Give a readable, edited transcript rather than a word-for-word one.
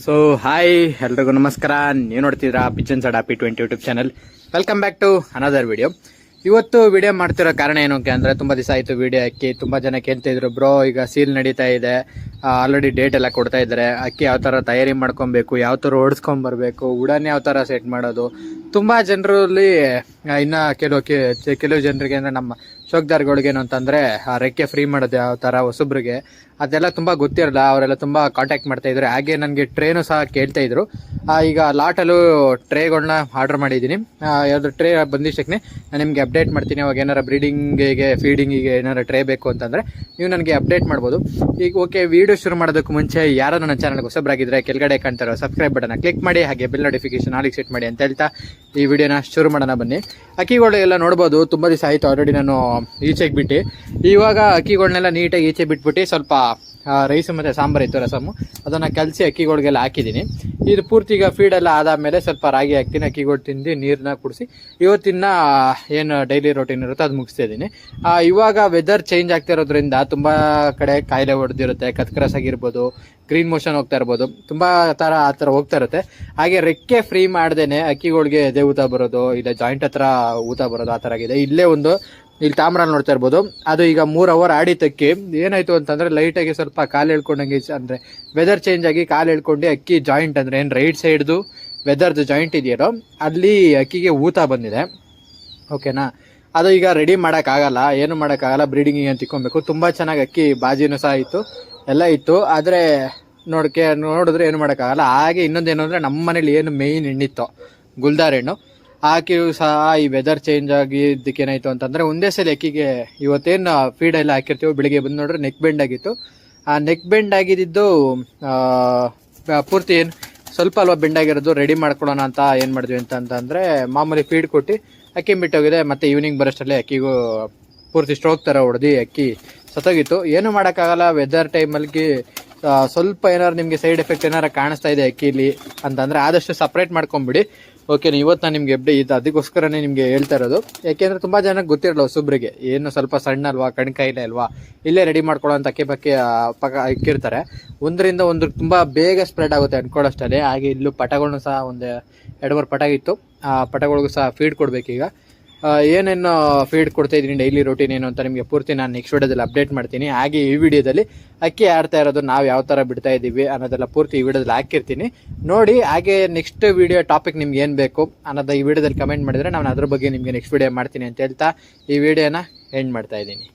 So hi ಎಲ್ರಿಗೂ ನಮಸ್ಕಾರ. ನೀವು ನೋಡ್ತಿದ್ದೀರಾ pigeon sad happy 20 YouTube channel. Welcome back to another video. ಇವತ್ತು ವಿಡಿಯೋ ಮಾಡ್ತಿರೋ ಕಾರಣ ಏನಕ್ಕೆ ಅಂದರೆ ತುಂಬ ದಿವಸ ಆಯಿತು ವಿಡಿಯೋ ಹಾಕಿ. ತುಂಬ ಜನ ಕೇಳ್ತಿದ್ರು, ಬ್ರೋ ಈಗ ಸೀಲ್ ನಡೀತಾ ಇದೆ, ಆಲ್ರೆಡಿ ಡೇಟ್ ಎಲ್ಲ ಕೊಡ್ತಾ ಇದ್ದಾರೆ, ಅಕ್ಕಿ ಯಾವ ಥರ ತಯಾರಿ ಮಾಡ್ಕೊಬೇಕು, ಯಾವ ಥರ ಓಡಿಸ್ಕೊಂಬರ್ಬೇಕು, ಉಡಾನ್ ಯಾವ ಥರ ಸೆಟ್ ಮಾಡೋದು. ತುಂಬ ಜನರಲ್ಲಿ ಇನ್ನು ಕೆಲವು ಜನರಿಗೆ ಅಂದರೆ ನಮ್ಮ ಶೋಕ್ದಾರ್ಗಳಿಗೆ ಏನು ಅಂತಂದರೆ ರೆಕ್ಕೆ ಫ್ರೀ ಮಾಡೋದು ಯಾವ ಥರ ಹೊಸಬ್ರಿಗೆ ಅದೆಲ್ಲ ತುಂಬ ಗೊತ್ತಿರಲ್ಲ. ಅವರೆಲ್ಲ ತುಂಬ ಕಾಂಟ್ಯಾಕ್ಟ್ ಮಾಡ್ತಾಯಿದ್ರು. ಹಾಗೆ ನನಗೆ ಟ್ರೇನು ಸಹ ಕೇಳ್ತಾಯಿದ್ರು. ಈಗ ಲಾಟಲ್ಲೂ ಟ್ರೇಗಳನ್ನ ಆರ್ಡ್ರ್ ಮಾಡಿದ್ದೀನಿ. ಯಾವುದು ಟ್ರೇ ಬಂದಿಷ್ಟಕ್ಕೆ ನಾನು ನಿಮಗೆ ಅಪ್ಡೇಟ್ ಮಾಡ್ತೀನಿ. ಅವಾಗ ಏನಾರು ಬ್ರೀಡಿಂಗಿಗೆ ಫೀಡಿಂಗಿಗೆ ಏನಾರು ಟ್ರೇ ಬೇಕು ಅಂತಂದರೆ ನೀವು ನನಗೆ ಅಪ್ಡೇಟ್ ಮಾಡ್ಬೋದು. ಈಗ ಓಕೆ, ವೀಡಿಯೋ ಶುರು ಮಾಡೋದಕ್ಕೆ ಮುಂಚೆ ಯಾರು ನನ್ನ ಚಾನಲ್ಗೆ ಹೊಸಬ್ರಾಗಿದ್ದರೆ ಕೆಳಗಡೆ ಕಾಣ್ತಾರೋ ಸಬ್ಸ್ಕ್ರೈಬ್ ಬಟನ್ನ ಕ್ಲಿಕ್ ಮಾಡಿ, ಹಾಗೆ ಬೆಲ್ ನೋಟಿಫಿಕೇಶನ್ ಆಲಿಗೆ ಸೆಟ್ ಮಾಡಿ ಅಂತ ಹೇಳ್ತಾ ಈ ವಿಡಿಯೋನ ಶುರು ಮಾಡೋಣ ಬನ್ನಿ. ಅಕ್ಕಿಗಳು ಎಲ್ಲ ನೋಡ್ಬೋದು, ತುಂಬ ದಿವಸ ಆಯಿತು ಆಲ್ರೆಡಿ ನಾನು ಈಚೆಗೆ ಬಿಟ್ಟು. ಇವಾಗ ಅಕ್ಕಿಗಳನ್ನೆಲ್ಲ ನೀಟಾಗಿ ಈಚೆ ಬಿಟ್ಬಿಟ್ಟು ಸ್ವಲ್ಪ ರೈಸು ಮತ್ತು ಸಾಂಬಾರು ಇತ್ತು, ರಸಮು, ಅದನ್ನು ಕಲಸಿ ಅಕ್ಕಿಗಳಿಗೆಲ್ಲ ಹಾಕಿದ್ದೀನಿ. ಇದು ಪೂರ್ತಿ ಈಗ ಫೀಡೆಲ್ಲ ಆದಮೇಲೆ ಸ್ವಲ್ಪ ರಾಗಿ ಹಾಕ್ತೀನಿ. ಅಕ್ಕಿಗಳು ತಿಂದು ನೀರನ್ನ ಕುಡಿಸಿ ಇವತ್ತಿನ ಏನು ಡೈಲಿ ರೋಟೀನ್ ಇರುತ್ತೆ ಅದು ಮುಗಿಸ್ತಾ ಇದ್ದೀನಿ. ಇವಾಗ ವೆದರ್ ಚೇಂಜ್ ಆಗ್ತಾ ಇರೋದ್ರಿಂದ ತುಂಬ ಕಡೆ ಕಾಯಿಲೆ ಹೊಡೆದಿರುತ್ತೆ. ಕತ್ಕರಸ್ ಆಗಿರ್ಬೋದು, ಗ್ರೀನ್ ಮೋಷನ್ ಹೋಗ್ತಾ ಇರ್ಬೋದು, ತುಂಬ ಆ ಥರ ಹೋಗ್ತಾ ಇರುತ್ತೆ. ಹಾಗೆ ರೆಕ್ಕೆ ಫ್ರೀ ಮಾಡ್ದೇನೆ ಅಕ್ಕಿಗಳಿಗೆ ಎದೆ ಊತ ಬರೋದು, ಇಲ್ಲ ಜಾಯಿಂಟ್ ಹತ್ರ ಊತ ಬರೋದು ಆ ಥರ ಆಗಿದೆ. ಇಲ್ಲೇ ಒಂದು ಇಲ್ಲಿ ತಾಮ್ರಲ್ಲಿ ನೋಡ್ತಾ ಇರ್ಬೋದು, ಅದು ಈಗ 3 ಅವರ್ ಆಡಿತಕ್ಕೆ ಏನಾಯಿತು ಅಂತಂದರೆ ಲೈಟಾಗಿ ಸ್ವಲ್ಪ ಕಾಲು ಎಳ್ಕೊಂಡಂಗೆ, ಅಂದರೆ ವೆದರ್ ಚೇಂಜ್ ಆಗಿ ಕಾಲು ಎಳ್ಕೊಂಡು ಅಕ್ಕಿ ಜಾಯಿಂಟ್ ಅಂದರೆ ಏನು ರೈಟ್ ಸೈಡ್ದು ವೆದರ್ದು ಜಾಯಿಂಟ್ ಇದೆಯೋ ಅಲ್ಲಿ ಅಕ್ಕಿಗೆ ಊತ ಬಂದಿದೆ. ಓಕೆನಾ, ಅದು ಈಗ ರೆಡಿ ಮಾಡೋಕ್ಕಾಗಲ್ಲ, ಏನು ಮಾಡೋಕ್ಕಾಗಲ್ಲ, ಬ್ರೀಡಿಂಗಿಗೆ ಅಂತ ತಿಕ್ಕೊಬೇಕು. ತುಂಬ ಚೆನ್ನಾಗಿ ಅಕ್ಕಿ ಬಾಜಿನೂ ಸಹ ಇತ್ತು, ಎಲ್ಲ ಇತ್ತು. ಆದರೆ ನೋಡಿದ್ರೆ ಏನು ಮಾಡೋಕ್ಕಾಗಲ್ಲ. ಹಾಗೆ ಇನ್ನೊಂದೇನು ಅಂದರೆ ನಮ್ಮ ಮನೇಲಿ ಏನು ಮೇಯ್ನ್ ಹೆಣ್ಣಿತ್ತು ಗುಲ್ದಾರ್ ಹೆಣ್ಣು ಹಾಕಿಯೂ ಸಹ ಈ ವೆದರ್ ಚೇಂಜ್ ಆಗಿದ್ದಕ್ಕೆ ಏನಾಯಿತು ಅಂತಂದರೆ ಒಂದೇ ಸಲ ಅಕ್ಕಿಗೆ ಇವತ್ತೇನು ಫೀಡ್ ಎಲ್ಲ ಹಾಕಿರ್ತೀವೋ ಬೆಳಿಗ್ಗೆ ಬಂದು ನೋಡ್ರೆ ನೆಕ್ ಬೆಂಡ್ ಆಗಿತ್ತು. ಆ ನೆಕ್ ಬೆಂಡ್ ಆಗಿದ್ದು ಪೂರ್ತಿ ಏನು ಸ್ವಲ್ಪ ಅಲ್ವಾ ಬೆಂಡ್ ಆಗಿರೋದು, ರೆಡಿ ಮಾಡ್ಕೊಳ್ಳೋಣ ಅಂತ ಏನು ಮಾಡಿದ್ವಿ ಅಂತಂದರೆ ಮಾಮೂಲಿ ಫೀಡ್ ಕೊಟ್ಟು ಅಕ್ಕಿ ಬಿಟ್ಟೋಗಿದೆ. ಮತ್ತು ಈವ್ನಿಂಗ್ ಬರೋಷ್ಟಲ್ಲೇ ಅಕ್ಕಿಗೂ ಪೂರ್ತಿ ಸ್ಟ್ರೋಕ್ ಥರ ಹೊಡೆದು ಅಕ್ಕಿ ಸತ್ತೋಗಿತ್ತು. ಏನು ಮಾಡೋಕ್ಕಾಗಲ್ಲ, ವೆದರ್ ಟೈಮಲ್ಲಿ ಸ್ವಲ್ಪ ಏನಾರು ನಿಮಗೆ ಸೈಡ್ ಎಫೆಕ್ಟ್ ಏನಾರು ಕಾಣಿಸ್ತಾ ಇದೆ ಅಕ್ಕಿಲಿ ಅಂತಂದರೆ ಆದಷ್ಟು ಸಪ್ರೇಟ್ ಮಾಡ್ಕೊಂಬಿಡಿ. ಓಕೆನಾ, ಇವತ್ತು ನಾನು ನಿಮಗೆ ಇದು ಅದಕ್ಕೋಸ್ಕರನೇ ನಿಮಗೆ ಹೇಳ್ತಾ ಇರೋದು. ಯಾಕೆಂದರೆ ತುಂಬ ಜನಕ್ಕೆ ಗೊತ್ತಿರಲ್ಲ ಹೊಸಬ್ರಿಗೆ, ಏನು ಸ್ವಲ್ಪ ಸಣ್ಣ ಅಲ್ವಾ, ಕಣ್ಕಾಯಿಲೆ ಅಲ್ವಾ, ಇಲ್ಲೇ ರೆಡಿ ಮಾಡ್ಕೊಳ್ಳೋ ಅಂತ ಅಕ್ಕಿ ಪಕ್ಕ ಇಕ್ಕಿರ್ತಾರೆ. ಒಂದರಿಂದ ಒಂದು ತುಂಬ ಬೇಗ ಸ್ಪ್ರೆಡ್ ಆಗುತ್ತೆ ಅಂದ್ಕೊಳ್ಳೋಷ್ಟೇ. ಹಾಗೆ ಇಲ್ಲೂ ಪಟಗಳನ್ನು ಸಹ ಒಂದು 2-3 ಪಟ ಇತ್ತು. ಆ ಪಟಗಳಿಗೂ ಸಹ ಫೀಡ್ ಕೊಡಬೇಕೀಗ. ಏನೇನು ಫೀಡ್ ಕೊಡ್ತಾ ಇದ್ದೀನಿ, ಡೈಲಿ ರೂಟೀನ್ ಏನು ಅಂತ ನಿಮಗೆ ಪೂರ್ತಿ ನಾನು ನೆಕ್ಸ್ಟ್ ವಿಡಿಯೋದಲ್ಲಿ ಅಪ್ಡೇಟ್ ಮಾಡ್ತೀನಿ. ಹಾಗೆ ಈ ವಿಡಿಯೋದಲ್ಲಿ ಅಕ್ಕಿ ಆಡ್ತಾ ಇರೋದು ನಾವು ಯಾವ ಥರ ಬಿಡ್ತಾ ಇದ್ದೀವಿ ಅನ್ನೋದೆಲ್ಲ ಪೂರ್ತಿ ಈ ವಿಡಿಯೋದಲ್ಲಿ ಹಾಕಿರ್ತೀನಿ ನೋಡಿ. ಹಾಗೆ ನೆಕ್ಸ್ಟ್ ವಿಡಿಯೋ ಟಾಪಿಕ್ ನಿಮ್ಗೆ ಏನು ಬೇಕು ಅನ್ನೋದು ಈ ವಿಡಿಯೋದಲ್ಲಿ ಕಮೆಂಟ್ ಮಾಡಿದರೆ ನಾನು ಅದ್ರ ಬಗ್ಗೆ ನಿಮಗೆ ನೆಕ್ಸ್ಟ್ ವಿಡಿಯೋ ಮಾಡ್ತೀನಿ ಅಂತ ಹೇಳ್ತಾ ಈ ವಿಡಿಯೋನ ಎಂಡ್ ಮಾಡ್ತಾ ಇದ್ದೀನಿ.